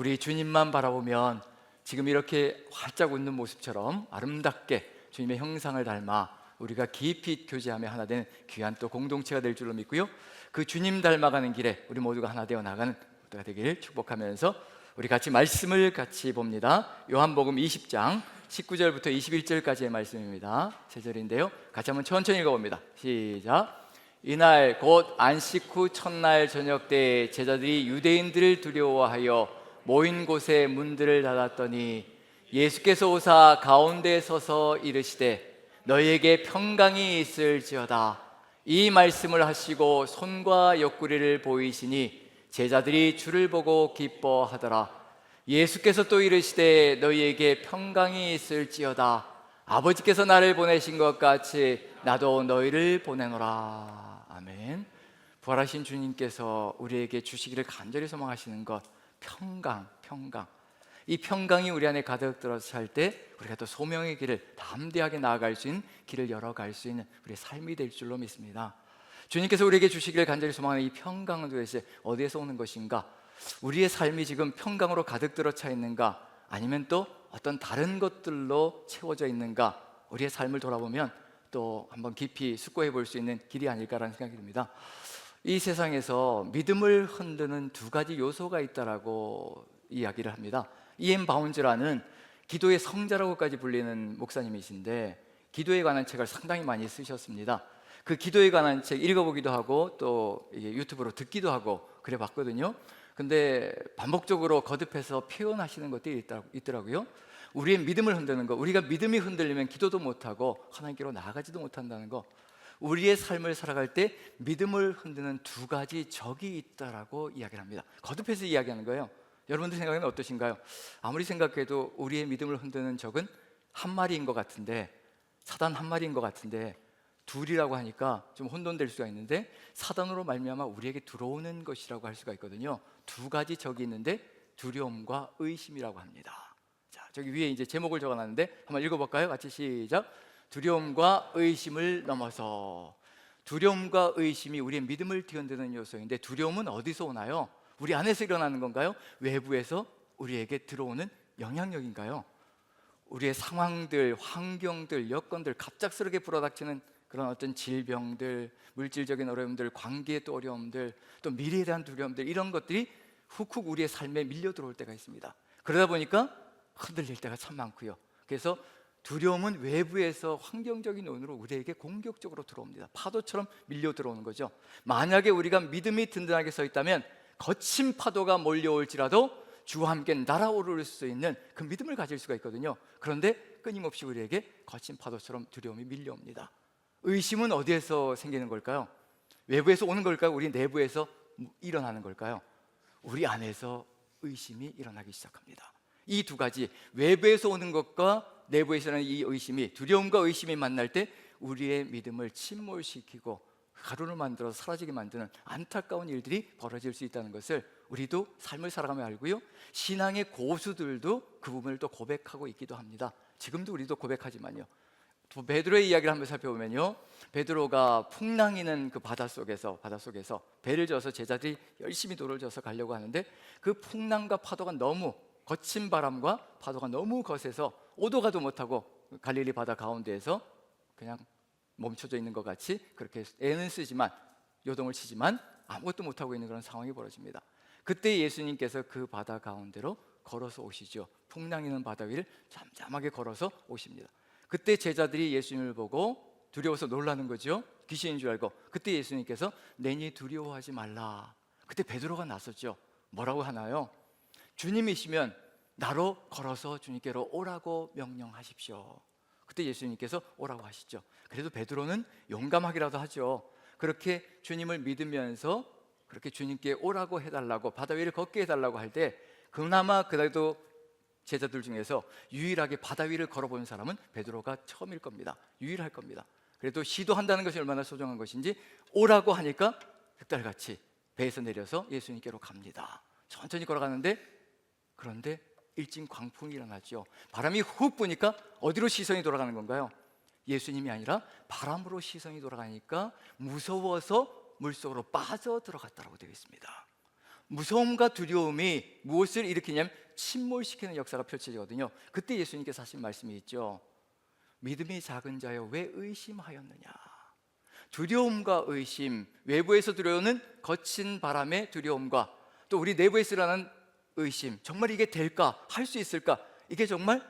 우리 주님만 바라보면 지금 이렇게 활짝 웃는 모습처럼 아름답게 주님의 형상을 닮아 우리가 깊이 교제하며 하나 되는 귀한 또 공동체가 될 줄로 믿고요, 그 주님 닮아가는 길에 우리 모두가 하나 되어 나가는 모두가 되길 축복하면서 우리 같이 말씀을 같이 봅니다. 요한복음 20장 19절부터 21절까지의 말씀입니다. 세 절인데요, 같이 한번 천천히 읽어봅니다. 시작. 이날 곧 안식 후 첫날 저녁 때 제자들이 유대인들을 두려워하여 모인 곳에 문들을 닫았더니 예수께서 오사 가운데 서서 이르시되 너희에게 평강이 있을지어다. 이 말씀을 하시고 손과 옆구리를 보이시니 제자들이 주를 보고 기뻐하더라. 예수께서 또 이르시되 너희에게 평강이 있을지어다. 아버지께서 나를 보내신 것 같이 나도 너희를 보내노라. 아멘. 부활하신 주님께서 우리에게 주시기를 간절히 소망하시는 것, 평강. 이 평강이 우리 안에 가득 들어서 살 때 우리가 또 소명의 길을 담대하게 나아갈 수 있는 길을 열어갈 수 있는 우리의 삶이 될 줄로 믿습니다. 주님께서 우리에게 주시기를 간절히 소망하는 이 평강은 도대체 어디에서 오는 것인가? 우리의 삶이 지금 평강으로 가득 들어 차 있는가? 아니면 또 어떤 다른 것들로 채워져 있는가? 우리의 삶을 돌아보면 또 한번 깊이 숙고해 볼 수 있는 길이 아닐까라는 생각이 듭니다. 이 세상에서 믿음을 흔드는 두 가지 요소가 있다라고 이야기를 합니다. E.M. 바운즈라는 기도의 성자라고까지 불리는 목사님이신데 기도에 관한 책을 상당히 많이 쓰셨습니다. 그 기도에 관한 책 읽어보기도 하고 또 이게 유튜브로 듣기도 하고 그래 봤거든요. 근데 반복적으로 거듭해서 표현하시는 것들이 있더라고요. 우리의 믿음을 흔드는 거, 우리가 믿음이 흔들리면 기도도 못하고 하나님께로 나아가지도 못한다는 거, 우리의 삶을 살아갈 때 믿음을 흔드는 두 가지 적이 있다라고 이야기를 합니다. 거듭해서 이야기하는 거예요. 여러분들 생각에는 어떠신가요? 아무리 생각해도 우리의 믿음을 흔드는 적은 한 마리인 것 같은데, 사단 한 마리인 것 같은데 둘이라고 하니까 좀 혼돈될 수가 있는데 사단으로 말미암아 우리에게 들어오는 것이라고 할 수가 있거든요. 두 가지 적이 있는데 두려움과 의심이라고 합니다. 자, 저기 위에 이제 제목을 적어놨는데 한번 읽어볼까요? 같이 시작. 두려움과 의심을 넘어서. 두려움과 의심이 우리의 믿음을 뒤흔드는 요소인데 두려움은 어디서 오나요? 우리 안에서 일어나는 건가요? 외부에서 우리에게 들어오는 영향력인가요? 우리의 상황들, 환경들, 여건들, 갑작스럽게 불어닥치는 그런 어떤 질병들, 물질적인 어려움들, 관계의 또 어려움들, 또 미래에 대한 두려움들, 이런 것들이 훅훅 우리의 삶에 밀려 들어올 때가 있습니다. 그러다 보니까 흔들릴 때가 참 많고요. 그래서 두려움은 외부에서 환경적인 요인으로 우리에게 공격적으로 들어옵니다. 파도처럼 밀려 들어오는 거죠. 만약에 우리가 믿음이 든든하게 서 있다면 거친 파도가 몰려올지라도 주와 함께 날아오를 수 있는 그 믿음을 가질 수가 있거든요. 그런데 끊임없이 우리에게 거친 파도처럼 두려움이 밀려옵니다. 의심은 어디에서 생기는 걸까요? 외부에서 오는 걸까요? 우리 내부에서 일어나는 걸까요? 우리 안에서 의심이 일어나기 시작합니다. 이 두 가지, 외부에서 오는 것과 내부에서 일어나는 이 의심이, 두려움과 의심이 만날 때 우리의 믿음을 침몰시키고 가루를 만들어서 사라지게 만드는 안타까운 일들이 벌어질 수 있다는 것을 우리도 삶을 살아가며 알고요, 신앙의 고수들도 그 부분을 또 고백하고 있기도 합니다. 지금도 우리도 고백하지만요. 또 베드로의 이야기를 한번 살펴보면요, 베드로가 풍랑이는 그 바닷속에서 배를 져서 제자들이 열심히 도를 져서 가려고 하는데 그 풍랑과 파도가 너무, 거친 바람과 파도가 너무 거세서 오도 가도 못하고 갈릴리 바다 가운데에서 그냥 멈춰져 있는 것 같이 그렇게 애는 쓰지만, 요동을 치지만 아무것도 못하고 있는 그런 상황이 벌어집니다. 그때 예수님께서 그 바다 가운데로 걸어서 오시죠. 풍랑이는 바다 위를 잠잠하게 걸어서 오십니다. 그때 제자들이 예수님을 보고 두려워서 놀라는 거죠. 귀신인 줄 알고. 그때 예수님께서 내니 두려워하지 말라. 그때 베드로가 나섰죠. 뭐라고 하나요? 주님이시면 나로 걸어서 주님께로 오라고 명령하십시오. 그때 예수님께서 오라고 하시죠. 그래도 베드로는 용감하기라도 하죠. 그렇게 주님을 믿으면서 그렇게 주님께 오라고 해달라고, 바다 위를 걷게 해달라고 할 때 그나마 그래도 제자들 중에서 유일하게 바다 위를 걸어본 사람은 베드로가 처음일 겁니다. 유일할 겁니다. 그래도 시도한다는 것이 얼마나 소중한 것인지 오라고 하니까 흑달같이 배에서 내려서 예수님께로 갑니다. 천천히 걸어가는데, 그런데 일진 광풍이 일어나죠. 바람이 훅 부니까 어디로 시선이 돌아가는 건가요? 예수님이 아니라 바람으로 시선이 돌아가니까 무서워서 물속으로 빠져 들어갔다고 되어 있습니다. 무서움과 두려움이 무엇을 일으키냐면 침몰시키는 역사가 펼쳐지거든요. 그때 예수님께서 하신 말씀이 있죠. 믿음이 작은 자여 왜 의심하였느냐. 두려움과 의심, 외부에서 들어오는 거친 바람의 두려움과 또 우리 내부에서 일어나는 의심, 정말 이게 될까? 할 수 있을까? 이게 정말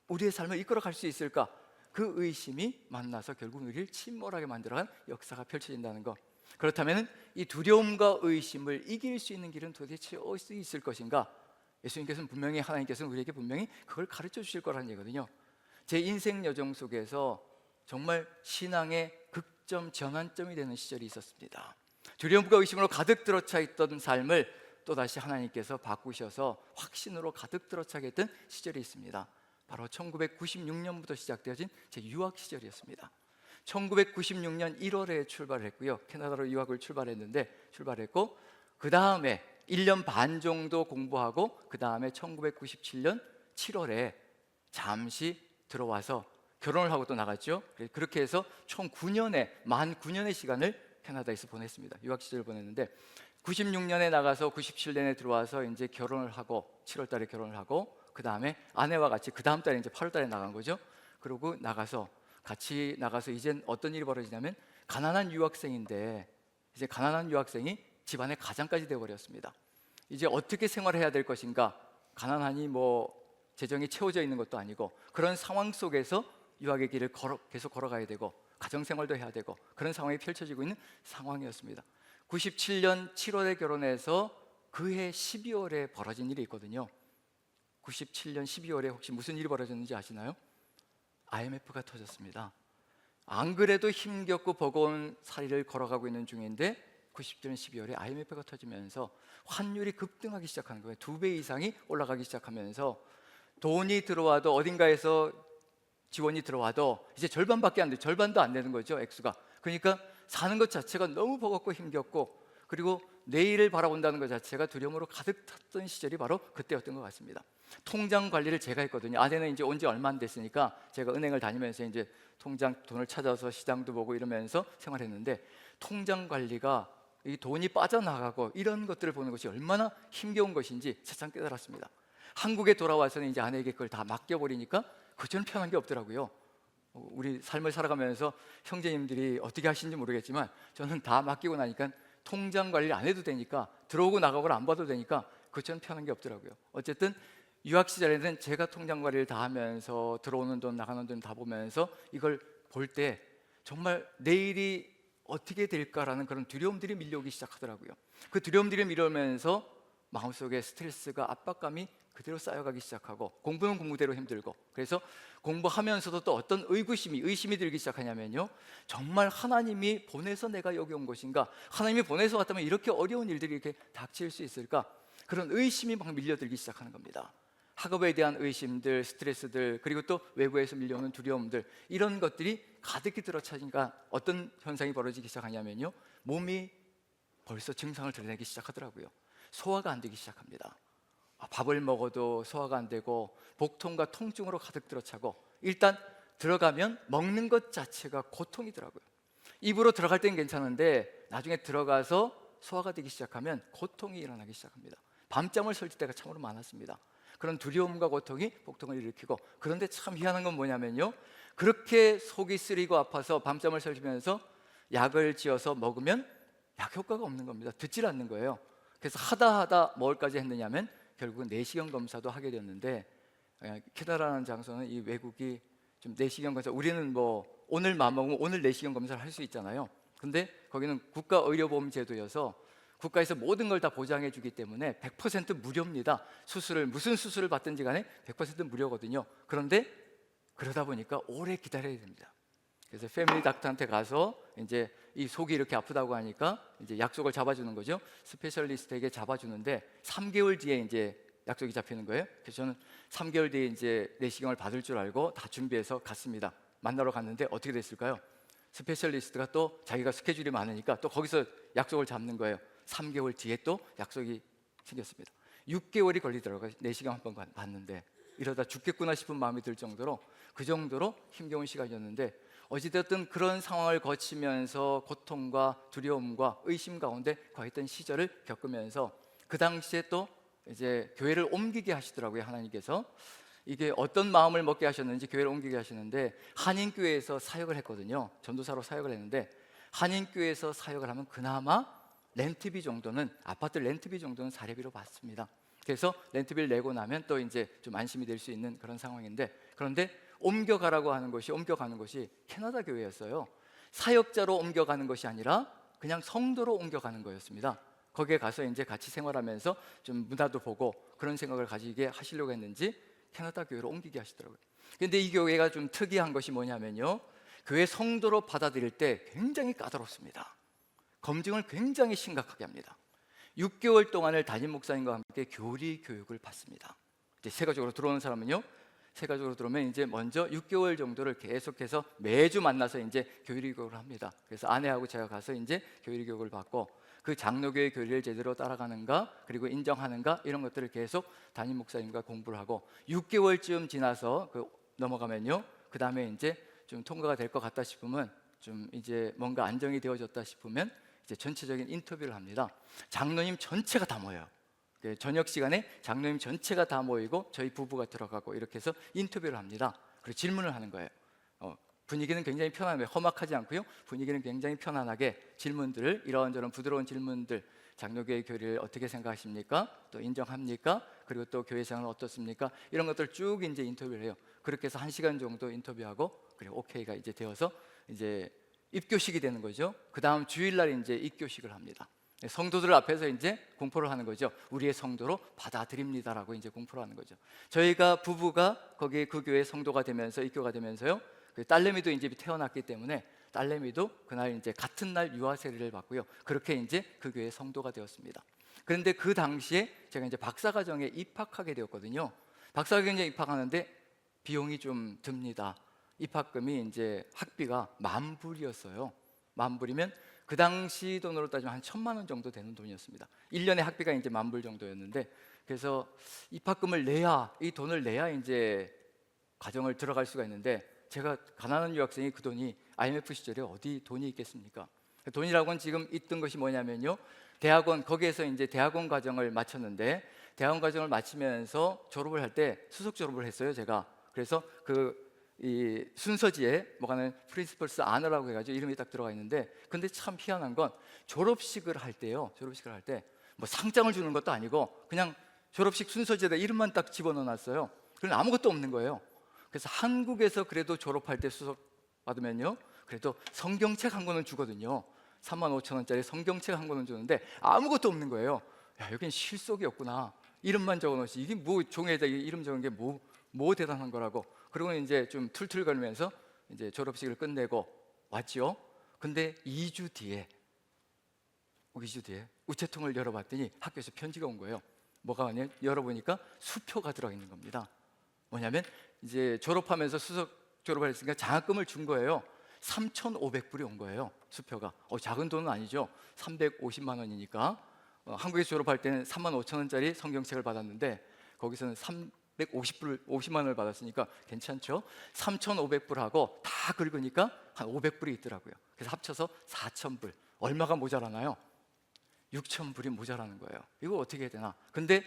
우리의 삶을 이끌어갈 수 있을까? 그 의심이 만나서 결국 우리를 침몰하게 만들어간 역사가 펼쳐진다는 것. 그렇다면 이 두려움과 의심을 이길 수 있는 길은 도대체 어디 있을 것인가? 예수님께서는 분명히, 하나님께서는 우리에게 분명히 그걸 가르쳐 주실 거라는 얘기거든요. 제 인생 여정 속에서 정말 신앙의 극점, 전환점이 되는 시절이 있었습니다. 두려움과 의심으로 가득 들어차 있던 삶을 또다시 하나님께서 바꾸셔서 확신으로 가득 들어차게 했던 시절이 있습니다. 바로 1996년부터 시작되어진 제 유학 시절이었습니다. 1996년 1월에 출발을 했고요. 캐나다로 유학을 출발했고 그 다음에 1년 반 정도 공부하고 그 다음에 1997년 7월에 잠시 들어와서 결혼을 하고 또 나갔죠. 그렇게 해서 총 9년의 만 9년의 시간을 캐나다에서 보냈습니다. 유학 시절을 보냈는데 96년에 나가서 97년에 들어와서 이제 결혼을 하고 7월 달에 결혼을 하고 그 다음에 아내와 같이 그 다음 달에 이제 8월 달에 나간 거죠. 그리고 같이 나가서 이젠 어떤 일이 벌어지냐면 가난한 유학생인데 이제 가난한 유학생이 집안의 가장까지 되어버렸습니다. 이제 어떻게 생활해야 될 것인가? 가난하니 뭐 재정이 채워져 있는 것도 아니고 그런 상황 속에서 유학의 길을 계속 걸어가야 되고 가정생활도 해야 되고 그런 상황이 펼쳐지고 있는 상황이었습니다. 97년 7월에 결혼해서 그해 12월에 벌어진 일이 있거든요. 97년 12월에 혹시 무슨 일이 벌어졌는지 아시나요? IMF가 터졌습니다. 안 그래도 힘겹고 버거운 살이를 걸어가고 있는 중인데 97년 12월에 IMF가 터지면서 환율이 급등하기 시작하는 거예요. 2배 이상이 올라가기 시작하면서 돈이 들어와도 어딘가에서 지원이 들어와도 이제 절반밖에 안 돼. 절반도 안 되는 거죠, 액수가. 그러니까 사는 것 자체가 너무 버겁고 힘겹고 그리고 내일을 바라본다는 것 자체가 두려움으로 가득 탔던 시절이 바로 그때였던 것 같습니다. 통장 관리를 제가 했거든요. 아내는 이제 온 지 얼마 안 됐으니까 제가 은행을 다니면서 이제 통장 돈을 찾아서 시장도 보고 이러면서 생활했는데 통장 관리가 이 돈이 빠져나가고 이런 것들을 보는 것이 얼마나 힘겨운 것인지 세상 깨달았습니다. 한국에 돌아와서는 이제 아내에게 그걸 다 맡겨버리니까 그전 편한 게 없더라고요. 우리 삶을 살아가면서 형제님들이 어떻게 하시는지 모르겠지만 저는 다 맡기고 나니까 통장 관리를 안 해도 되니까 들어오고 나가고를 안 봐도 되니까 그전 편한 게 없더라고요. 어쨌든 유학 시절에는 제가 통장 관리를 다 하면서 들어오는 돈 나가는 돈 다 보면서 이걸 볼 때 정말 내일이 어떻게 될까라는 그런 두려움들이 밀려오기 시작하더라고요. 그 두려움들이 밀려오면서 마음속에 스트레스가 압박감이 그대로 쌓여가기 시작하고 공부는 공부대로 힘들고 그래서 공부하면서도 또 어떤 의심이 들기 시작하냐면요, 정말 하나님이 보내서 내가 여기 온 것인가? 하나님이 보내서 왔다면 이렇게 어려운 일들이 이렇게 닥칠 수 있을까? 그런 의심이 막 밀려들기 시작하는 겁니다. 학업에 대한 의심들, 스트레스들, 그리고 또 외부에서 밀려오는 두려움들, 이런 것들이 가득히 들어차니까 어떤 현상이 벌어지기 시작하냐면요, 몸이 벌써 증상을 드러내기 시작하더라고요. 소화가 안 되기 시작합니다. 밥을 먹어도 소화가 안 되고 복통과 통증으로 가득 들어차고 일단 들어가면 먹는 것 자체가 고통이더라고요. 입으로 들어갈 땐 괜찮은데 나중에 들어가서 소화가 되기 시작하면 고통이 일어나기 시작합니다. 밤잠을 설칠 때가 참으로 많았습니다. 그런 두려움과 고통이 복통을 일으키고, 그런데 참 희한한 건 뭐냐면요, 그렇게 속이 쓰리고 아파서 밤잠을 설치면서 약을 지어서 먹으면 약 효과가 없는 겁니다. 듣질 않는 거예요. 그래서 하다 뭘까지 했느냐면 결국은 내시경 검사도 하게 됐는데, 캐나다라는 장소는 이 외국이 좀 내시경 검사, 우리는 뭐 오늘 마음먹으면 오늘 내시경 검사를 할 수 있잖아요. 근데 거기는 국가의료보험 제도여서 국가에서 모든 걸 다 보장해 주기 때문에 100% 무료입니다. 무슨 수술을 받든지 간에 100% 무료거든요. 그런데 그러다 보니까 오래 기다려야 됩니다. 그래서 패밀리 닥터한테 가서 이제 이 속이 이렇게 아프다고 하니까 이제 약속을 잡아주는 거죠. 스페셜리스트에게 잡아주는데 3개월 뒤에 이제 약속이 잡히는 거예요. 그래서 저는 3개월 뒤에 이제 내시경을 받을 줄 알고 다 준비해서 갔습니다. 만나러 갔는데 어떻게 됐을까요? 스페셜리스트가 또 자기가 스케줄이 많으니까 또 거기서 약속을 잡는 거예요. 3개월 뒤에 또 약속이 생겼습니다. 6개월이 걸리더라고요. 내시경 한 번 봤는데 이러다 죽겠구나 싶은 마음이 들 정도로, 그 정도로 힘겨운 시간이었는데, 어찌됐든 그런 상황을 거치면서 고통과 두려움과 의심 가운데 거했던 시절을 겪으면서 그 당시에 또 이제 교회를 옮기게 하시더라고요. 하나님께서 이게 어떤 마음을 먹게 하셨는지 교회를 옮기게 하시는데, 한인교회에서 사역을 했거든요. 전도사로 사역을 했는데, 한인교회에서 사역을 하면 그나마 렌트비 정도는, 아파트 렌트비 정도는 사례비로 받습니다. 그래서 렌트비를 내고 나면 또 이제 좀 안심이 될 수 있는 그런 상황인데, 그런데 옮겨가는 것이 캐나다 교회였어요. 사역자로 옮겨가는 것이 아니라 그냥 성도로 옮겨가는 거였습니다. 거기에 가서 이제 같이 생활하면서 좀 문화도 보고 그런 생각을 가지게 하시려고 했는지 캐나다 교회로 옮기게 하시더라고요. 근데 이 교회가 좀 특이한 것이 뭐냐면요, 교회 성도로 받아들일 때 굉장히 까다롭습니다. 검증을 굉장히 심각하게 합니다. 6개월 동안을 담임 목사님과 함께 교리 교육을 받습니다. 이제 세가족으로 들어오는 사람은요, 세가족으로 들어오면 이제 먼저 6개월 정도를 계속해서 매주 만나서 이제 교리 교육을 합니다. 그래서 아내하고 제가 가서 이제 교리 교육을 받고, 그 장로교의 교리를 제대로 따라가는가, 그리고 인정하는가, 이런 것들을 계속 담임 목사님과 공부를 하고, 6개월쯤 지나서 넘어가면요, 그 다음에 이제 좀 통과가 될 것 같다 싶으면, 좀 이제 뭔가 안정이 되어졌다 싶으면 이제 전체적인 인터뷰를 합니다. 장로님 전체가 다 모여요. 저녁 시간에 장로님 전체가 다 모이고 저희 부부가 들어가고 이렇게 해서 인터뷰를 합니다. 그리고 질문을 하는 거예요. 분위기는 굉장히 편안해요. 험악하지 않고요, 분위기는 굉장히 편안하게 질문들을, 이런저런 부드러운 질문들, 장로교의 교리를 어떻게 생각하십니까? 또 인정합니까? 그리고 또 교회 생활은 어떻습니까? 이런 것들 쭉 이제 인터뷰를 해요. 그렇게 해서 1시간 정도 인터뷰하고, 그리고 오케이가 이제 되어서 이제 입교식이 되는 거죠. 그 다음 주일날 이제 입교식을 합니다. 성도들 앞에서 이제 공포를 하는 거죠. 우리의 성도로 받아들입니다라고 이제 공포를 하는 거죠. 저희가 부부가 거기에 그 교회 성도가 되면서, 입교가 되면서요, 그 딸내미도 이제 태어났기 때문에 딸내미도 그날 이제 같은 날 유아 세례를 받고요, 그렇게 이제 그 교회 성도가 되었습니다. 그런데 그 당시에 제가 이제 박사과정에 입학하게 되었거든요. 박사과정에 입학하는데 비용이 좀 듭니다. 입학금이 이제 학비가 10,000불이었어요. 10,000불이면 그 당시 돈으로 따지면 한 1,000만 원 정도 되는 돈이었습니다. 1년에 학비가 이제 10,000불 정도였는데, 그래서 입학금을 내야, 이 돈을 내야 이제 과정을 들어갈 수가 있는데, 제가 가난한 유학생이 그 돈이 IMF 시절에 어디 돈이 있겠습니까? 돈이라고는 지금 있던 것이 뭐냐면요, 대학원, 거기에서 이제 대학원 과정을 마쳤는데, 대학원 과정을 마치면서 졸업을 할 때 수석 졸업을 했어요, 제가. 그래서 이 순서지에 뭐가는 프린시플스 아너라고 해가지고 이름이 딱 들어가 있는데, 근데 참 희한한 건 졸업식을 할 때요, 졸업식을 할 때 뭐 상장을 주는 것도 아니고 그냥 졸업식 순서지에다 이름만 딱 집어넣어놨어요. 그럼 아무것도 없는 거예요. 그래서 한국에서 그래도 졸업할 때 수석 받으면요, 그래도 성경책 한 권은 주거든요. 35,000원짜리 성경책 한 권은 주는데 아무것도 없는 거예요. 야, 여긴 실속이었구나. 이름만 적어놓지, 이게 뭐 종이에다 이름 적은 게 뭐 대단한 거라고. 그리고 이제 좀 툴툴거리면서 이제 졸업식을 끝내고 왔죠. 근데 2주 뒤에 우체통을 열어봤더니 학교에서 편지가 온 거예요. 뭐가 왔냐? 열어보니까 수표가 들어있는 겁니다. 뭐냐면 이제 졸업하면서 수석 졸업을 했으니까 장학금을 준 거예요. 3,500불이 온 거예요, 수표가. 작은 돈은 아니죠. 350만 원이니까. 한국에서 졸업할 때는 35,000원짜리 성경책을 받았는데, 거기서는 350불, 50만 원을 받았으니까 괜찮죠. 3,500불하고 다 긁으니까 한 500불이 있더라고요. 그래서 합쳐서 4,000불. 얼마가 모자라나요? 6,000불이 모자라는 거예요. 이거 어떻게 해야 되나? 근데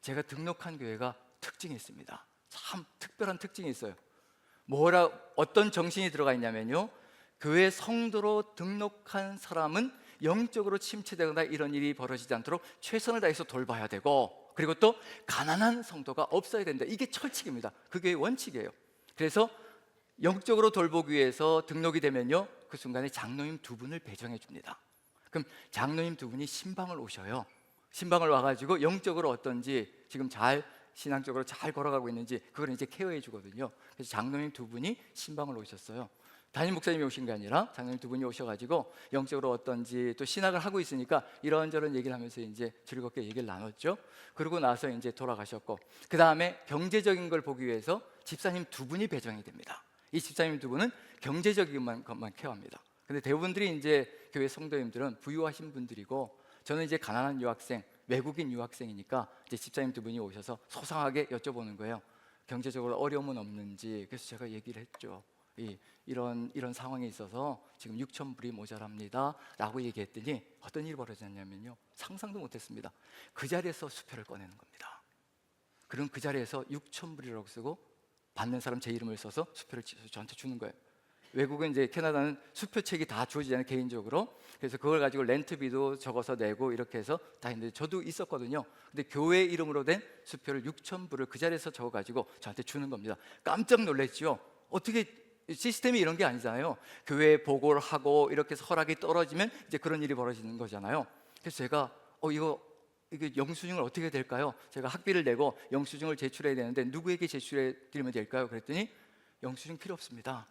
제가 등록한 교회가 특징이 있습니다. 참 특별한 특징이 있어요. 어떤 정신이 들어가 있냐면요, 교회 성도로 등록한 사람은 영적으로 침체되거나 이런 일이 벌어지지 않도록 최선을 다해서 돌봐야 되고, 그리고 또 가난한 성도가 없어야 된다. 이게 철칙입니다. 그게 원칙이에요. 그래서 영적으로 돌보기 위해서 등록이 되면요, 그 순간에 장로님 2분을 배정해 줍니다. 그럼 장로님 2분이 신방을 오셔요. 신방을 와가지고 영적으로 어떤지, 지금 신앙적으로 잘 걸어가고 있는지 그걸 이제 케어해 주거든요. 그래서 장로님 2분이 신방을 오셨어요. 담임 목사님이 오신 게 아니라 장로님 2분이 오셔가지고 영적으로 어떤지, 또 신학을 하고 있으니까 이런저런 얘기를 하면서 이제 즐겁게 얘기를 나눴죠. 그러고 나서 이제 돌아가셨고, 그 다음에 경제적인 걸 보기 위해서 집사님 2분이 배정이 됩니다. 이 집사님 2분은 경제적인 것만 케어합니다. 근데 대부분들이 이제 교회 성도님들은 부유하신 분들이고, 저는 이제 가난한 유학생, 외국인 유학생이니까 이제 집사님 2분이 오셔서 소상하게 여쭤보는 거예요. 경제적으로 어려움은 없는지. 그래서 제가 얘기를 했죠. 이런 상황에 있어서 지금 6,000불이 모자랍니다 라고 얘기했더니 어떤 일이 벌어졌냐면요, 상상도 못했습니다. 그 자리에서 수표를 꺼내는 겁니다. 그럼 그 자리에서 6,000불이라고 쓰고 받는 사람 제 이름을 써서 수표를 저한테 주는 거예요. 외국은 이제 캐나다는 수표책이 다 주어지잖아요, 개인적으로. 그래서 그걸 가지고 렌트비도 적어서 내고 이렇게 해서 다 했는데 저도 있었거든요. 근데 교회 이름으로 된 수표를 6,000불을 그 자리에서 적어가지고 저한테 주는 겁니다. 깜짝 놀랐죠. 어떻게 시스템이 이런 게 아니잖아요. 교회에 보고를 하고 이렇게 해서 허락이 떨어지면 이제 그런 일이 벌어지는 거잖아요. 그래서 제가 이게 영수증을 어떻게 해야 될까요? 제가 학비를 내고 영수증을 제출해야 되는데 누구에게 제출해 드리면 될까요? 그랬더니 영수증 필요 없습니다.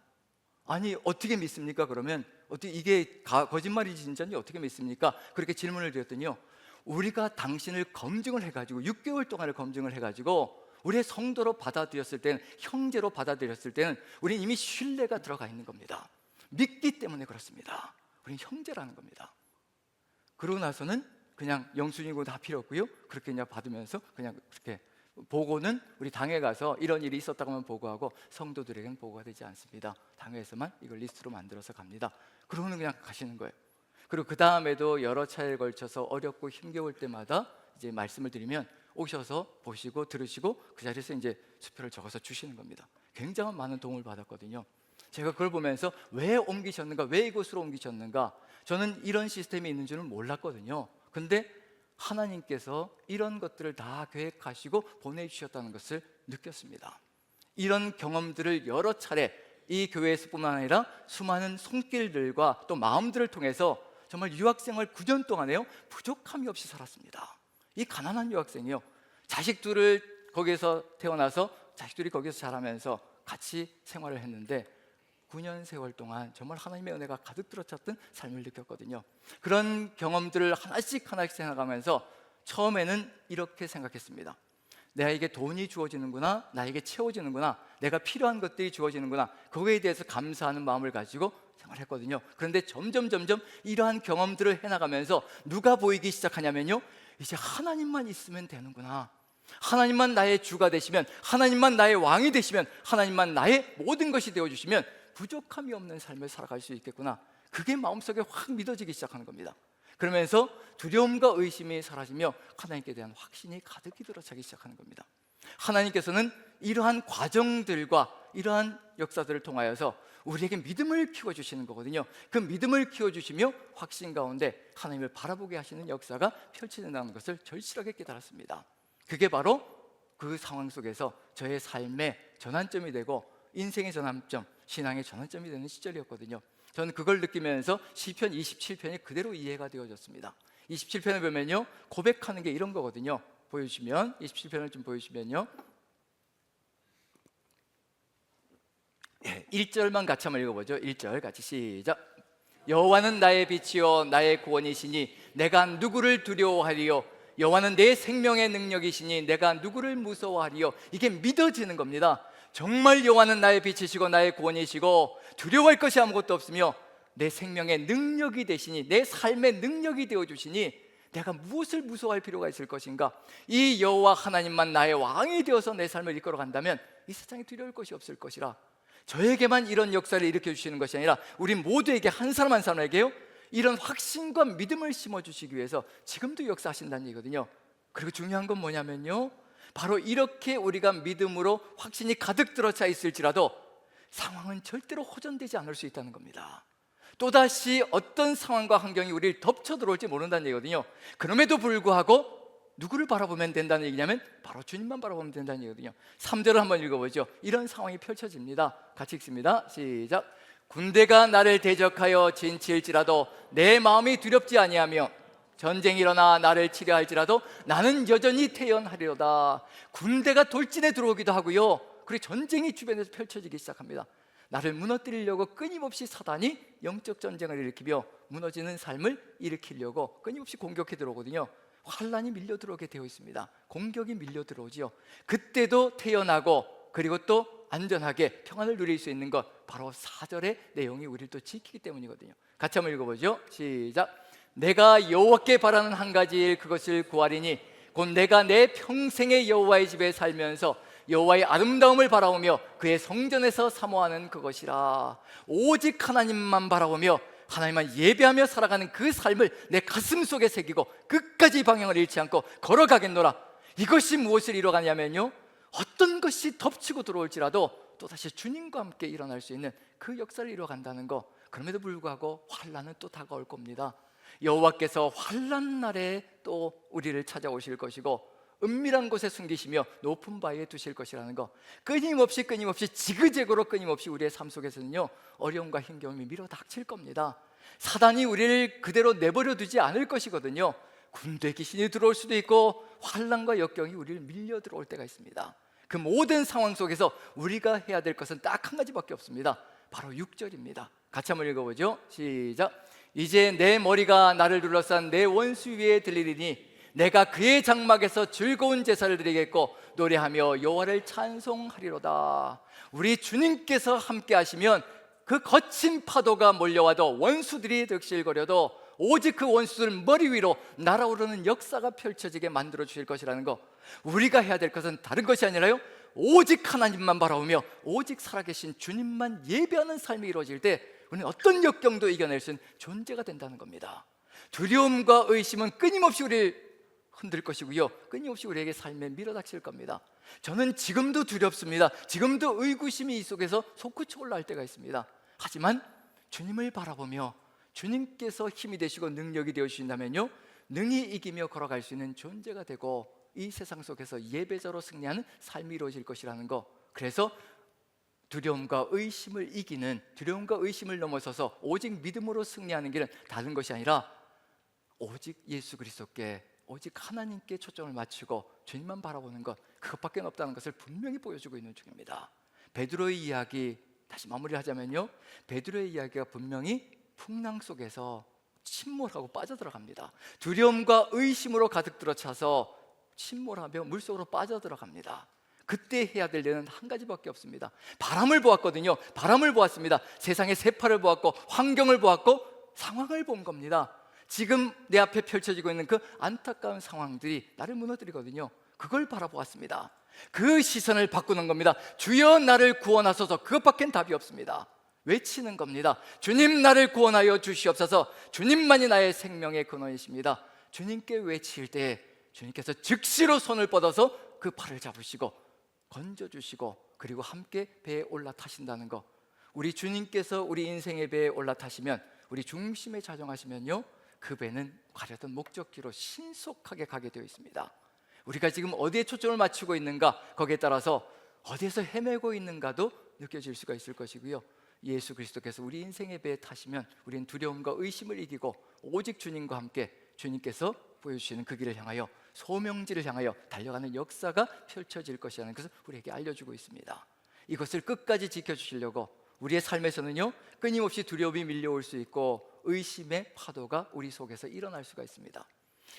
아니 어떻게 믿습니까? 그러면 어떻게 이게 거짓말인지 진짜인지 어떻게 믿습니까? 그렇게 질문을 드렸더니요, 우리가 당신을 검증을 해가지고 6개월 동안을 검증을 해가지고 우리의 성도로 받아들였을 때는, 형제로 받아들였을 때는 우리는 이미 신뢰가 들어가 있는 겁니다. 믿기 때문에 그렇습니다. 우리는 형제라는 겁니다. 그러고 나서는 그냥 영수증이고 다 필요 없고요, 그렇게 그냥 받으면서 그냥 그렇게 보고는 우리 당에 가서 이런 일이 있었다고만 보고하고 성도들에게는 보고가 되지 않습니다. 당회에서만 이걸 리스트로 만들어서 갑니다. 그러고는 그냥 가시는 거예요. 그리고 그 다음에도 여러 차례에 걸쳐서 어렵고 힘겨울 때마다 이제 말씀을 드리면 오셔서 보시고 들으시고 그 자리에서 이제 수표를 적어서 주시는 겁니다. 굉장한 많은 도움을 받았거든요. 제가 그걸 보면서 왜 옮기셨는가, 왜 이곳으로 옮기셨는가, 저는 이런 시스템이 있는 줄은 몰랐거든요. 근데 하나님께서 이런 것들을 다 계획하시고 보내주셨다는 것을 느꼈습니다. 이런 경험들을 여러 차례 이 교회에서뿐만 아니라 수많은 손길들과 또 마음들을 통해서 정말 유학생활 9년 동안에요, 부족함이 없이 살았습니다. 이 가난한 유학생이요, 자식들을 거기에서 태어나서 자식들이 거기서 자라면서 같이 생활을 했는데 9년 세월 동안 정말 하나님의 은혜가 가득 들어찼던 삶을 느꼈거든요. 그런 경험들을 하나씩 하나씩 생각하면서 처음에는 이렇게 생각했습니다. 나에게 돈이 주어지는구나, 나에게 채워지는구나, 내가 필요한 것들이 주어지는구나, 그거에 대해서 감사하는 마음을 가지고 생활했거든요. 그런데 점점 이러한 경험들을 해나가면서 누가 보이기 시작하냐면요, 이제 하나님만 있으면 되는구나, 하나님만 나의 주가 되시면, 하나님만 나의 왕이 되시면, 하나님만 나의 모든 것이 되어주시면 부족함이 없는 삶을 살아갈 수 있겠구나, 그게 마음속에 확 믿어지기 시작하는 겁니다. 그러면서 두려움과 의심이 사라지며 하나님께 대한 확신이 가득히 들어차기 시작하는 겁니다. 하나님께서는 이러한 과정들과 이러한 역사들을 통하여서 우리에게 믿음을 키워주시는 거거든요. 그 믿음을 키워주시며 확신 가운데 하나님을 바라보게 하시는 역사가 펼쳐진다는 것을 절실하게 깨달았습니다. 그게 바로 그 상황 속에서 저의 삶의 전환점이 되고 인생의 전환점, 신앙의 전환점이 되는 시절이었거든요. 저는 그걸 느끼면서 시편 27편이 그대로 이해가 되어졌습니다. 27편을 보면요, 고백하는 게 이런 거거든요. 보여주시면, 27편을 좀 보여주시면요, 1절만 같이 한번 읽어보죠. 1절 같이 시작. 여호와는 나의 빛이요 나의 구원이시니 내가 누구를 두려워하리요, 여호와는 내 생명의 능력이시니 내가 누구를 무서워하리요. 이게 믿어지는 겁니다. 정말 여호와는 나의 빛이시고 나의 구원이시고 두려워할 것이 아무것도 없으며 내 생명의 능력이 되시니, 내 삶의 능력이 되어주시니 내가 무엇을 무서워할 필요가 있을 것인가. 이 여호와 하나님만 나의 왕이 되어서 내 삶을 이끌어 간다면 이 세상에 두려울 것이 없을 것이라. 저에게만 이런 역사를 일으켜 주시는 것이 아니라 우리 모두에게, 한 사람 한 사람에게요, 이런 확신과 믿음을 심어주시기 위해서 지금도 역사하신다는 얘기거든요. 그리고 중요한 건 뭐냐면요, 바로 이렇게 우리가 믿음으로 확신이 가득 들어차 있을지라도 상황은 절대로 호전되지 않을 수 있다는 겁니다. 또다시 어떤 상황과 환경이 우리를 덮쳐 들어올지 모른다는 얘기거든요. 그럼에도 불구하고 누구를 바라보면 된다는 얘기냐면 바로 주님만 바라보면 된다는 얘기거든요. 3절을 한번 읽어보죠. 이런 상황이 펼쳐집니다. 같이 읽습니다. 시작. 군대가 나를 대적하여 진치일지라도 내 마음이 두렵지 아니하며 전쟁이 일어나 나를 치려 할지라도 나는 여전히 태연하리로다. 군대가 돌진해 들어오기도 하고요, 그리고 전쟁이 주변에서 펼쳐지기 시작합니다. 나를 무너뜨리려고 끊임없이 사단이 영적 전쟁을 일으키며 무너지는 삶을 일으키려고 끊임없이 공격해 들어오거든요. 환란이 밀려 들어오게 되어 있습니다. 공격이 밀려 들어오지요. 그때도 태연하고 그리고 또 안전하게 평안을 누릴 수 있는 것, 바로 4절의 내용이 우리를 또 지키기 때문이거든요. 같이 한번 읽어보죠. 시작. 내가 여호와께 바라는 한 가지 일, 그것을 구하리니 곧 내가 내 평생의 여호와의 집에 살면서 여호와의 아름다움을 바라보며 그의 성전에서 사모하는 그것이라. 오직 하나님만 바라보며 하나님만 예배하며 살아가는 그 삶을 내 가슴 속에 새기고 끝까지 방향을 잃지 않고 걸어가겠노라. 이것이 무엇을 이뤄가냐면요, 어떤 것이 덮치고 들어올지라도 또다시 주님과 함께 일어날 수 있는 그 역사를 이뤄간다는 거. 그럼에도 불구하고 환난은 또 다가올 겁니다. 여호와께서 환난 날에 또 우리를 찾아오실 것이고 은밀한 곳에 숨기시며 높은 바위에 두실 것이라는 거. 끊임없이 지그재그로 끊임없이 우리의 삶 속에서는요, 어려움과 힘겨움이 밀어닥칠 겁니다. 사단이 우리를 그대로 내버려 두지 않을 것이거든요. 군대 귀신이 들어올 수도 있고 환난과 역경이 우리를 밀려 들어올 때가 있습니다. 그 모든 상황 속에서 우리가 해야 될 것은 딱 한 가지밖에 없습니다. 바로 6절입니다. 같이 한번 읽어보죠. 시작. 이제 내 머리가 나를 둘러싼 내 원수 위에 들리리니 내가 그의 장막에서 즐거운 제사를 드리겠고 노래하며 여호와를 찬송하리로다. 우리 주님께서 함께 하시면 그 거친 파도가 몰려와도 원수들이 득실거려도 오직 그 원수들 머리 위로 날아오르는 역사가 펼쳐지게 만들어 주실 것이라는 거. 우리가 해야 될 것은 다른 것이 아니라요, 오직 하나님만 바라보며 오직 살아계신 주님만 예배하는 삶이 이루어질 때 우리는 어떤 역경도 이겨낼 수 있는 존재가 된다는 겁니다. 두려움과 의심은 끊임없이 우리를 흔들 것이고요, 끊임없이 우리에게 삶에 밀어닥칠 겁니다. 저는 지금도 두렵습니다. 지금도 의구심이 이 속에서 솟구쳐 올라올 때가 있습니다. 하지만 주님을 바라보며 주님께서 힘이 되시고 능력이 되어주신다면요, 능히 이기며 걸어갈 수 있는 존재가 되고 이 세상 속에서 예배자로 승리하는 삶이 이루어질 것이라는 거. 그래서 두려움과 의심을 이기는, 두려움과 의심을 넘어서서 오직 믿음으로 승리하는 길은 다른 것이 아니라 오직 예수 그리스도께, 오직 하나님께 초점을 맞추고 주님만 바라보는 것, 그것밖에 없다는 것을 분명히 보여주고 있는 중입니다. 베드로의 이야기 다시 마무리하자면요, 베드로의 이야기가 분명히 풍랑 속에서 침몰하고 빠져들어갑니다. 두려움과 의심으로 가득 들어차서 침몰하며 물속으로 빠져들어갑니다. 그때 해야 될 일은 한 가지밖에 없습니다. 바람을 보았거든요. 바람을 보았습니다. 세상의 세파를 보았고 환경을 보았고 상황을 본 겁니다. 지금 내 앞에 펼쳐지고 있는 그 안타까운 상황들이 나를 무너뜨리거든요. 그걸 바라보았습니다. 그 시선을 바꾸는 겁니다. 주여 나를 구원하소서. 그것밖엔 답이 없습니다. 외치는 겁니다. 주님 나를 구원하여 주시옵소서. 주님만이 나의 생명의 근원이십니다. 주님께 외칠 때 주님께서 즉시로 손을 뻗어서 그 팔을 잡으시고 건져주시고 그리고 함께 배에 올라타신다는 거. 우리 주님께서 우리 인생의 배에 올라타시면, 우리 중심에 자정하시면요, 그 배는 가려던 목적지로 신속하게 가게 되어 있습니다. 우리가 지금 어디에 초점을 맞추고 있는가, 거기에 따라서 어디에서 헤매고 있는가도 느껴질 수가 있을 것이고요, 예수 그리스도께서 우리 인생의 배에 타시면 우리는 두려움과 의심을 이기고 오직 주님과 함께 주님께서 보여주시는 그 길을 향하여, 소명지를 향하여 달려가는 역사가 펼쳐질 것이라는 것을 우리에게 알려주고 있습니다. 이것을 끝까지 지켜주시려고 우리의 삶에서는요, 끊임없이 두려움이 밀려올 수 있고 의심의 파도가 우리 속에서 일어날 수가 있습니다.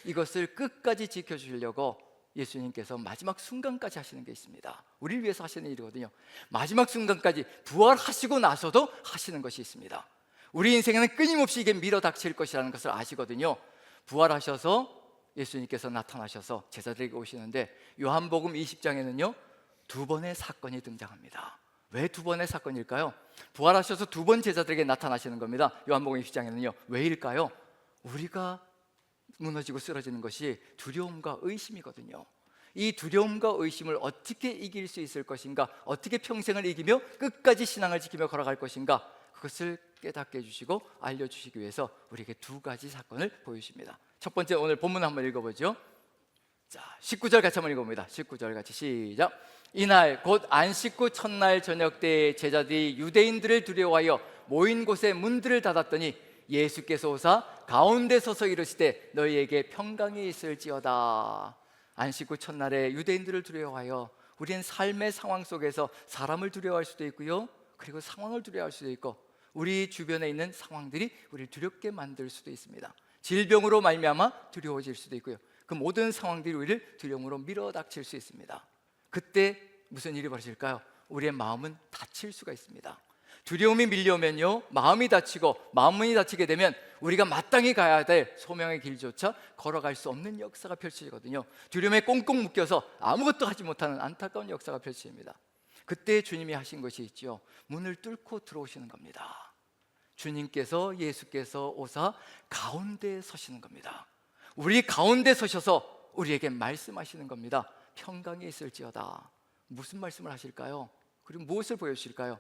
이것을 끝까지 지켜주시려고 예수님께서 마지막 순간까지 하시는 게 있습니다. 우리를 위해서 하시는 일이거든요. 마지막 순간까지 부활하시고 나서도 하시는 것이 있습니다. 우리 인생에는 끊임없이 이게 밀어닥칠 것이라는 것을 아시거든요. 부활하셔서 예수님께서 나타나셔서 제자들에게 오시는데 요한복음 20장에는요 2번의 사건이 등장합니다. 왜 2번의 사건일까요? 부활하셔서 2번 제자들에게 나타나시는 겁니다. 요한복음 20장에는요 왜일까요? 우리가 무너지고 쓰러지는 것이 두려움과 의심이거든요. 이 두려움과 의심을 어떻게 이길 수 있을 것인가, 어떻게 평생을 이기며 끝까지 신앙을 지키며 걸어갈 것인가, 그것을 깨닫게 해주시고 알려주시기 위해서 우리에게 2가지 사건을 보여주십니다. 첫 번째, 오늘 본문 한번 읽어보죠. 자, 19절 같이 한번 읽어봅니다. 19절 같이 시작. 이날 곧 안식구 첫날 저녁 때에 제자들이 유대인들을 두려워하여 모인 곳에 문들을 닫았더니 예수께서 오사 가운데 서서 이르시되 너희에게 평강이 있을지어다. 안식구 첫날에 유대인들을 두려워하여, 우리는 삶의 상황 속에서 사람을 두려워할 수도 있고요, 그리고 상황을 두려워할 수도 있고 우리 주변에 있는 상황들이 우리를 두렵게 만들 수도 있습니다. 질병으로 말미암아 두려워질 수도 있고요, 그 모든 상황들이 우리를 두려움으로 밀어닥칠 수 있습니다. 그때 무슨 일이 벌어질까요? 우리의 마음은 다칠 수가 있습니다. 두려움이 밀려오면요, 마음이 다치고 마음이 다치게 되면 우리가 마땅히 가야 될 소명의 길조차 걸어갈 수 없는 역사가 펼쳐지거든요. 두려움에 꽁꽁 묶여서 아무것도 하지 못하는 안타까운 역사가 펼쳐집니다. 그때 주님이 하신 것이 있죠. 문을 뚫고 들어오시는 겁니다. 주님께서, 예수께서 오사 가운데 서시는 겁니다. 우리 가운데 서셔서 우리에게 말씀하시는 겁니다. 평강이 있을지어다. 무슨 말씀을 하실까요? 그리고 무엇을 보여주실까요?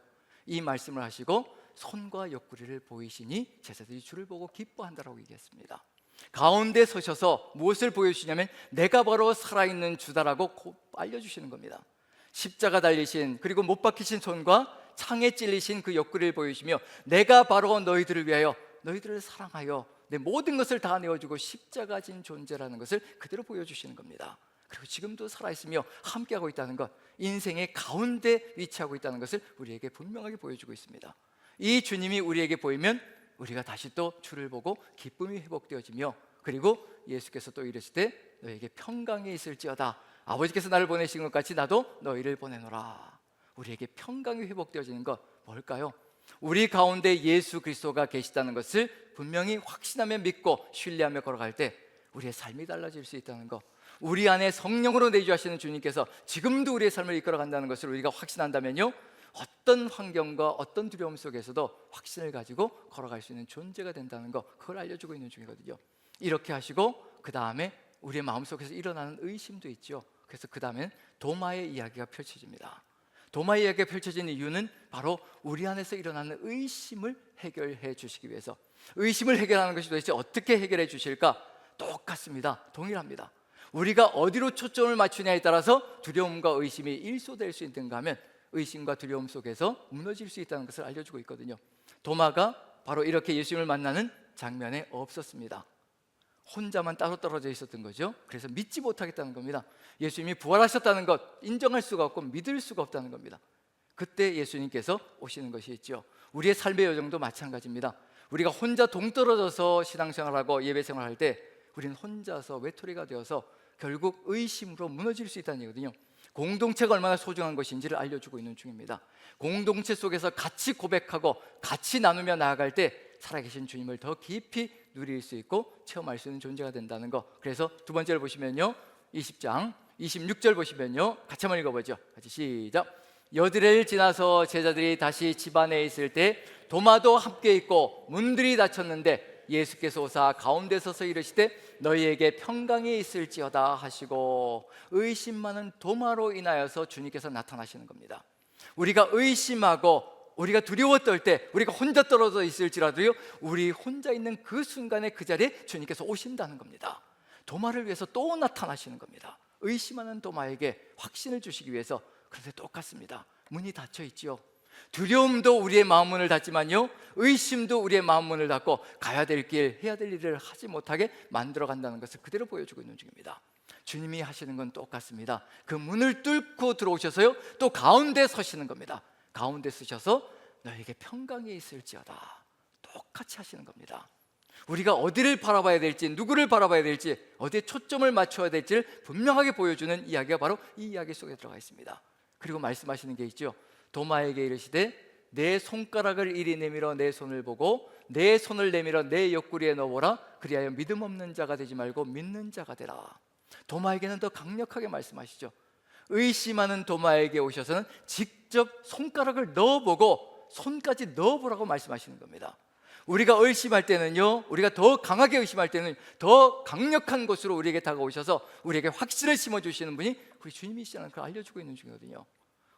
이 말씀을 하시고 손과 옆구리를 보이시니 제자들이 주를 보고 기뻐한다라고 얘기했습니다. 가운데 서셔서 무엇을 보여주시냐면 내가 바로 살아있는 주다라고 알려주시는 겁니다. 십자가 달리신, 그리고 못 박히신 손과 창에 찔리신 그 옆구리를 보여주시며 내가 바로 너희들을 위하여, 너희들을 사랑하여 내 모든 것을 다 내어주고 십자가 진 존재라는 것을 그대로 보여주시는 겁니다. 그리고 지금도 살아있으며 함께하고 있다는 것, 인생의 가운데 위치하고 있다는 것을 우리에게 분명하게 보여주고 있습니다. 이 주님이 우리에게 보이면 우리가 다시 또 주를 보고 기쁨이 회복되어지며, 그리고 예수께서 또 이르시되 너에게 평강이 있을지어다. 아버지께서 나를 보내신 것 같이 나도 너희를 보내노라. 우리에게 평강이 회복되어지는 것 뭘까요? 우리 가운데 예수 그리스도가 계시다는 것을 분명히 확신하며 믿고 신뢰하며 걸어갈 때 우리의 삶이 달라질 수 있다는 것, 우리 안에 성령으로 내주하시는 주님께서 지금도 우리의 삶을 이끌어간다는 것을 우리가 확신한다면요, 어떤 환경과 어떤 두려움 속에서도 확신을 가지고 걸어갈 수 있는 존재가 된다는 것, 그걸 알려주고 있는 중이거든요. 이렇게 하시고 그 다음에 우리의 마음속에서 일어나는 의심도 있죠. 그래서 그 다음엔 도마의 이야기가 펼쳐집니다. 도마의 이야기가 펼쳐진 이유는 바로 우리 안에서 일어나는 의심을 해결해 주시기 위해서. 의심을 해결하는 것이 도대체 어떻게 해결해 주실까? 똑같습니다. 동일합니다. 우리가 어디로 초점을 맞추냐에 따라서 두려움과 의심이 일소될 수 있는가 하면 의심과 두려움 속에서 무너질 수 있다는 것을 알려주고 있거든요. 도마가 바로 이렇게 예수님을 만나는 장면에 없었습니다. 혼자만 따로 떨어져 있었던 거죠. 그래서 믿지 못하겠다는 겁니다. 예수님이 부활하셨다는 것 인정할 수가 없고 믿을 수가 없다는 겁니다. 그때 예수님께서 오시는 것이 있죠. 우리의 삶의 여정도 마찬가지입니다. 우리가 혼자 동떨어져서 신앙생활하고 예배생활할 때 우리는 혼자서 외톨이가 되어서 결국 의심으로 무너질 수 있다는 얘기거든요. 공동체가 얼마나 소중한 것인지를 알려주고 있는 중입니다. 공동체 속에서 같이 고백하고 같이 나누며 나아갈 때 살아계신 주님을 더 깊이 누릴 수 있고 체험할 수 있는 존재가 된다는 것. 그래서 두 번째를 보시면요, 20장 26절 보시면요, 같이 한번 읽어보죠. 같이 시작. 여드레를 지나서 제자들이 다시 집안에 있을 때 도마도 함께 있고 문들이 닫혔는데 예수께서 오사 가운데 서서 이르시되 너희에게 평강이 있을지어다 하시고, 의심 많은 도마로 인하여서 주님께서 나타나시는 겁니다. 우리가 의심하고 우리가 두려워 떨 때, 우리가 혼자 떨어져 있을지라도요, 우리 혼자 있는 그 순간에 그 자리에 주님께서 오신다는 겁니다. 도마를 위해서 또 나타나시는 겁니다. 의심하는 도마에게 확신을 주시기 위해서. 그런데 똑같습니다. 문이 닫혀 있죠. 두려움도 우리의 마음 문을 닫지만요, 의심도 우리의 마음 문을 닫고 가야 될 길, 해야 될 일을 하지 못하게 만들어 간다는 것을 그대로 보여주고 있는 중입니다. 주님이 하시는 건 똑같습니다. 그 문을 뚫고 들어오셔서요, 또 가운데 서시는 겁니다. 가운데 서셔서 너에게 평강이 있을지어다. 똑같이 하시는 겁니다. 우리가 어디를 바라봐야 될지, 누구를 바라봐야 될지, 어디에 초점을 맞춰야 될지를 분명하게 보여주는 이야기가 바로 이 이야기 속에 들어가 있습니다. 그리고 말씀하시는 게 있죠. 도마에게 이르시되 내 손가락을 이리 내밀어 내 손을 보고 내 손을 내밀어 내 옆구리에 넣어보라. 그리하여 믿음 없는 자가 되지 말고 믿는 자가 되라. 도마에게는 더 강력하게 말씀하시죠. 의심하는 도마에게 오셔서는 직접 손가락을 넣어보고 손까지 넣어보라고 말씀하시는 겁니다. 우리가 의심할 때는요, 우리가 더 강하게 의심할 때는 더 강력한 곳으로 우리에게 다가오셔서 우리에게 확신을 심어주시는 분이 우리 주님이시라는 걸 알려주고 있는 중이거든요.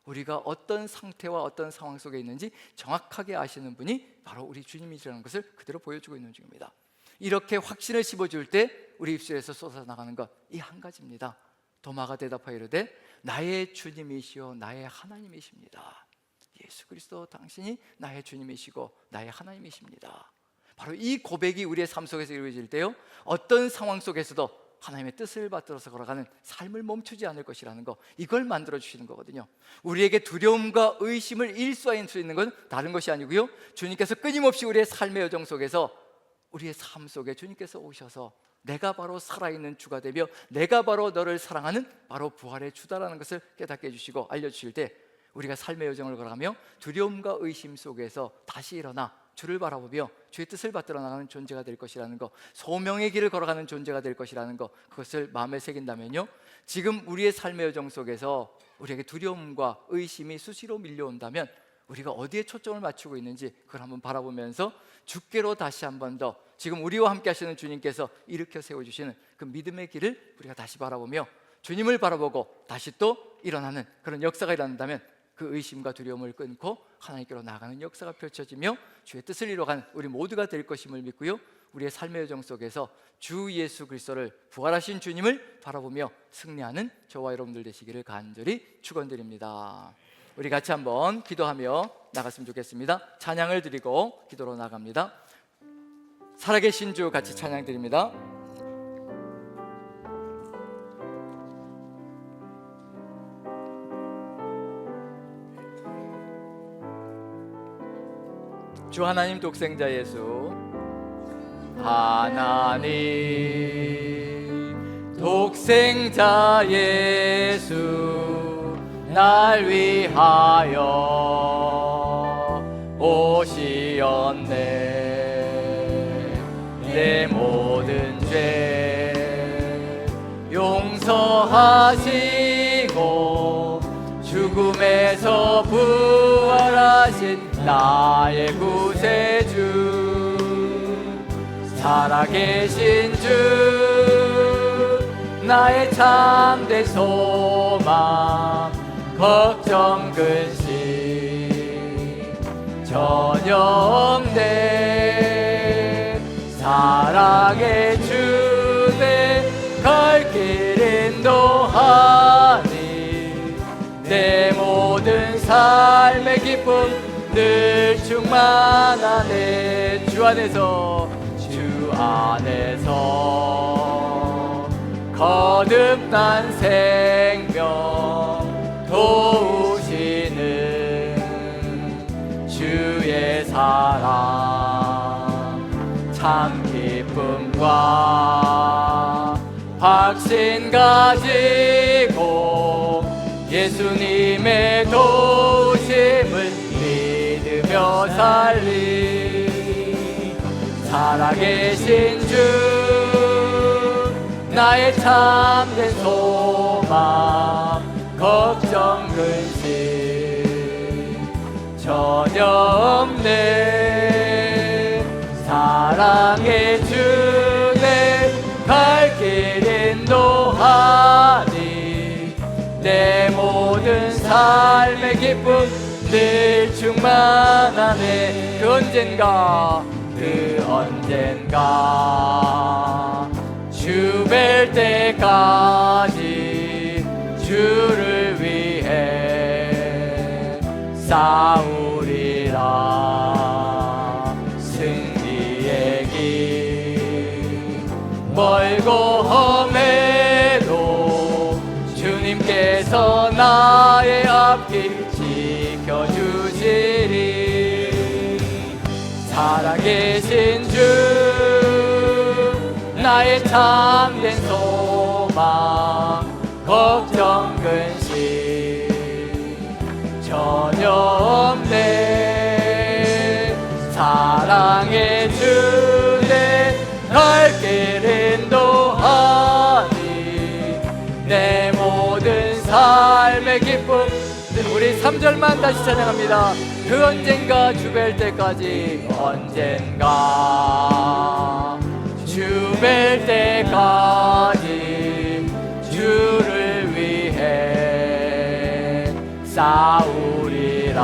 우리가 어떤 상태와 어떤 상황 속에 있는지 정확하게 아시는 분이 바로 우리 주님이시라는 것을 그대로 보여주고 있는 중입니다. 이렇게 확신을 심어줄 때 우리 입술에서 쏟아나가는 것, 이 한 가지입니다. 도마가 대답하여 이르되 나의 주님이시오 나의 하나님이십니다. 예수 그리스도 당신이 나의 주님이시고 나의 하나님이십니다. 바로 이 고백이 우리의 삶 속에서 이루어질 때요, 어떤 상황 속에서도 하나님의 뜻을 받들어서 걸어가는 삶을 멈추지 않을 것이라는 거, 이걸 만들어 주시는 거거든요. 우리에게 두려움과 의심을 일소할 수 있는 건 다른 것이 아니고요, 주님께서 끊임없이 우리의 삶의 여정 속에서, 우리의 삶 속에 주님께서 오셔서 내가 바로 살아있는 주가 되며 내가 바로 너를 사랑하는 바로 부활의 주다라는 것을 깨닫게 해주시고 알려주실 때 우리가 삶의 여정을 걸어가며 두려움과 의심 속에서 다시 일어나 주를 바라보며 주의 뜻을 받들어 나가는 존재가 될 것이라는 것, 소명의 길을 걸어가는 존재가 될 것이라는 것, 그것을 마음에 새긴다면요, 지금 우리의 삶의 여정 속에서 우리에게 두려움과 의심이 수시로 밀려온다면 우리가 어디에 초점을 맞추고 있는지 그걸 한번 바라보면서 주께로 다시 한 번 더 지금 우리와 함께 하시는 주님께서 일으켜 세워주시는 그 믿음의 길을 우리가 다시 바라보며 주님을 바라보고 다시 또 일어나는 그런 역사가 일어난다면 그 의심과 두려움을 끊고 하나님께로 나아가는 역사가 펼쳐지며 주의 뜻을 이루어가는 우리 모두가 될 것임을 믿고요, 우리의 삶의 여정 속에서 주 예수 그리스도를 부활하신 주님을 바라보며 승리하는 저와 여러분들 되시기를 간절히 축원드립니다. 우리 같이 한번 기도하며 나갔으면 좋겠습니다. 찬양을 드리고 기도로 나갑니다. 살아계신 주 같이 찬양 드립니다. 주 하나님 독생자 예수, 하나님 독생자 예수, 날 위하여 오시었네. 내 모든 죄 용서하시고 죽음에서 부활하신 나의 구세주, 살아계신 주, 나의 참된 소망, 걱정 근심 전혀 없네. 사랑의 주내 갈 길 인도하니 내 모든 삶의 기쁨 늘 충만하네. 주 안에서 거듭난 생명 도우시는 주의 사랑, 참 기쁨과 확신 가지고 예수님의 도우심을 믿으며 살리. 살아계신 주, 나의 참된 소망, 걱정 근심 전혀 없네. 사랑의 주내 갈 길 인도하니 내 모든 삶의 기쁨 늘 충만하네. 그 언젠가 주 뵐 때까지 주를 위해 싸우리라. 승리의 길 멀고 험해도 주님께서 나의 앞길 지켜주시리. 살아계신 주, 나의 참된 소망, 걱정 근심 전혀 없네. 사랑의 주 내 갈 길 인도하니 내 모든 삶의 기쁨. 우리 3절만 다시 찬양합니다. 그 언젠가 주 뵐 때까지, 언젠가 주 뵐 때까지 주를 위해 싸우리라.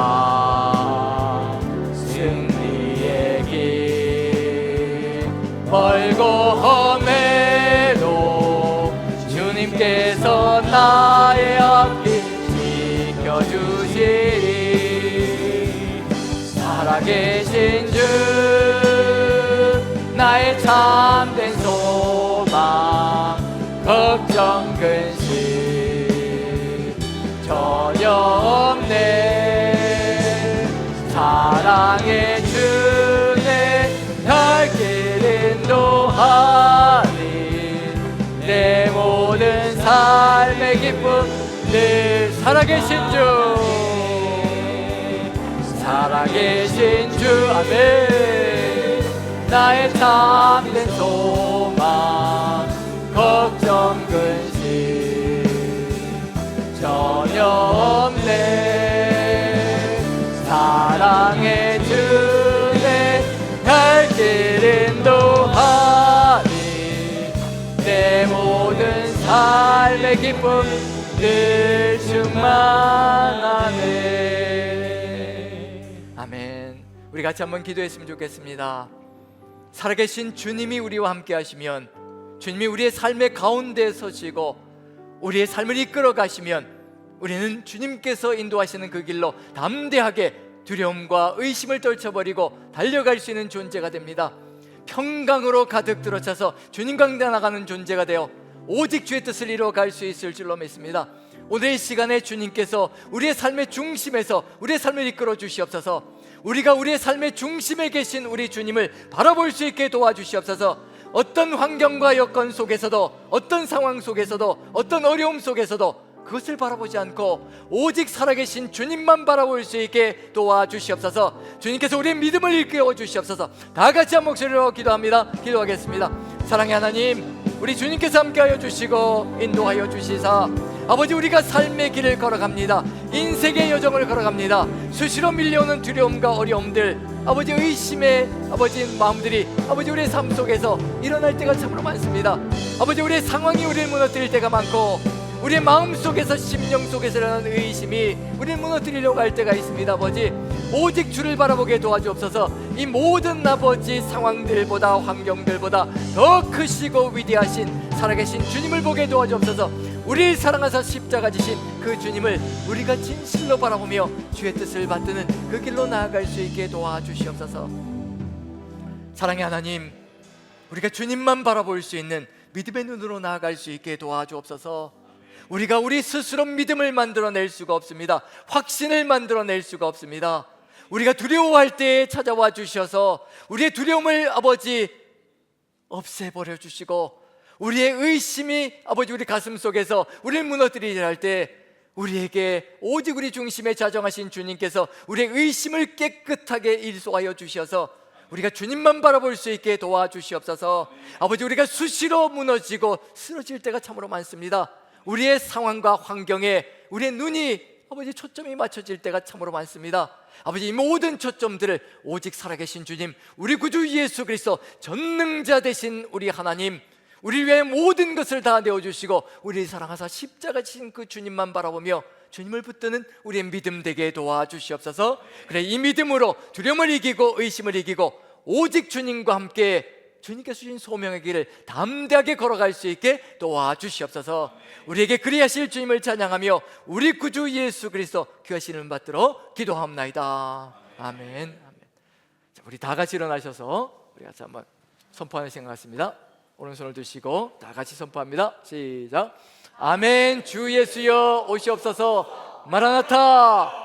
승리의 길 멀고 험해도 주님께서 나의 앞길 지켜주시리. 살아계신 주, 나의 참된 소망, 걱정 근심 전혀 없네. 사랑의 주내 갈 길 인도하니 내 모든 삶의 기쁨 늘 살아계신 주, 살아계신 주 아멘. 나의 참된 소망 걱정 근심 전혀 없네. 사랑의 주내 갈 길 인도하니 내 모든 삶의 기쁨 늘 충만하네. 아멘. 우리 같이 한번 기도했으면 좋겠습니다. 살아계신 주님이 우리와 함께 하시면, 주님이 우리의 삶의 가운데 서시고 우리의 삶을 이끌어 가시면 우리는 주님께서 인도하시는 그 길로 담대하게 두려움과 의심을 떨쳐버리고 달려갈 수 있는 존재가 됩니다. 평강으로 가득 들어차서 주님과 나아가는 존재가 되어 오직 주의 뜻을 이루어갈 수 있을 줄로 믿습니다. 오늘 이 시간에 주님께서 우리의 삶의 중심에서 우리의 삶을 이끌어 주시옵소서. 우리가 우리의 삶의 중심에 계신 우리 주님을 바라볼 수 있게 도와주시옵소서. 어떤 환경과 여건 속에서도, 어떤 상황 속에서도, 어떤 어려움 속에서도 그것을 바라보지 않고 오직 살아계신 주님만 바라볼 수 있게 도와주시옵소서. 주님께서 우리의 믿음을 일깨워 주시옵소서. 다 같이 한 목소리로 기도합니다. 기도하겠습니다. 사랑의 하나님, 우리 주님께서 함께하여 주시고 인도하여 주시사 아버지, 우리가 삶의 길을 걸어갑니다. 인생의 여정을 걸어갑니다. 수시로 밀려오는 두려움과 어려움들, 아버지 의심의 아버지 마음들이 아버지 우리의 삶 속에서 일어날 때가 참으로 많습니다. 아버지, 우리의 상황이 우리를 무너뜨릴 때가 많고 우리의 마음 속에서, 심령 속에서 일어나는 의심이 우리를 무너뜨리려고 할 때가 있습니다. 아버지, 오직 주를 바라보게 도와주옵소서. 이 모든 아버지 상황들보다, 환경들보다 더 크시고 위대하신 살아계신 주님을 보게 도와주옵소서. 우리를 사랑하사 십자가 지신 그 주님을 우리가 진실로 바라보며 주의 뜻을 받드는 그 길로 나아갈 수 있게 도와주시옵소서. 사랑의 하나님, 우리가 주님만 바라볼 수 있는 믿음의 눈으로 나아갈 수 있게 도와주옵소서. 우리가 우리 스스로 믿음을 만들어낼 수가 없습니다. 확신을 만들어낼 수가 없습니다. 우리가 두려워할 때에 찾아와 주셔서 우리의 두려움을 아버지 없애버려 주시고, 우리의 의심이 아버지 우리 가슴 속에서 우리를 무너뜨리려 할 때 우리에게 오직 우리 중심에 자정하신 주님께서 우리의 의심을 깨끗하게 일소하여 주셔서 우리가 주님만 바라볼 수 있게 도와주시옵소서. 아버지, 우리가 수시로 무너지고 쓰러질 때가 참으로 많습니다. 우리의 상황과 환경에 우리의 눈이 아버지 초점이 맞춰질 때가 참으로 많습니다. 아버지, 이 모든 초점들을 오직 살아계신 주님, 우리 구주 예수 그리스도 전능자 되신 우리 하나님, 우리 위해 모든 것을 다 내어주시고 우리를 사랑하사 십자가 지신 그 주님만 바라보며 주님을 붙드는 우리의 믿음 되게 도와주시옵소서. 그래, 이 믿음으로 두려움을 이기고 의심을 이기고 오직 주님과 함께 주님께서 주신 소명의 길을 담대하게 걸어갈 수 있게 도와주시옵소서. 우리에게 그리하실 주님을 찬양하며 우리 구주 예수 그리스도 귀하신 이름 받들어 기도하옵나이다. 아멘. 아멘. 자, 우리 다 같이 일어나셔서 우리 같이 한번 선포하는 생각 같습니다. 오른손을 드시고 다 같이 선포합니다. 시작. 아멘. 주 예수여 오시옵소서. 마라나타.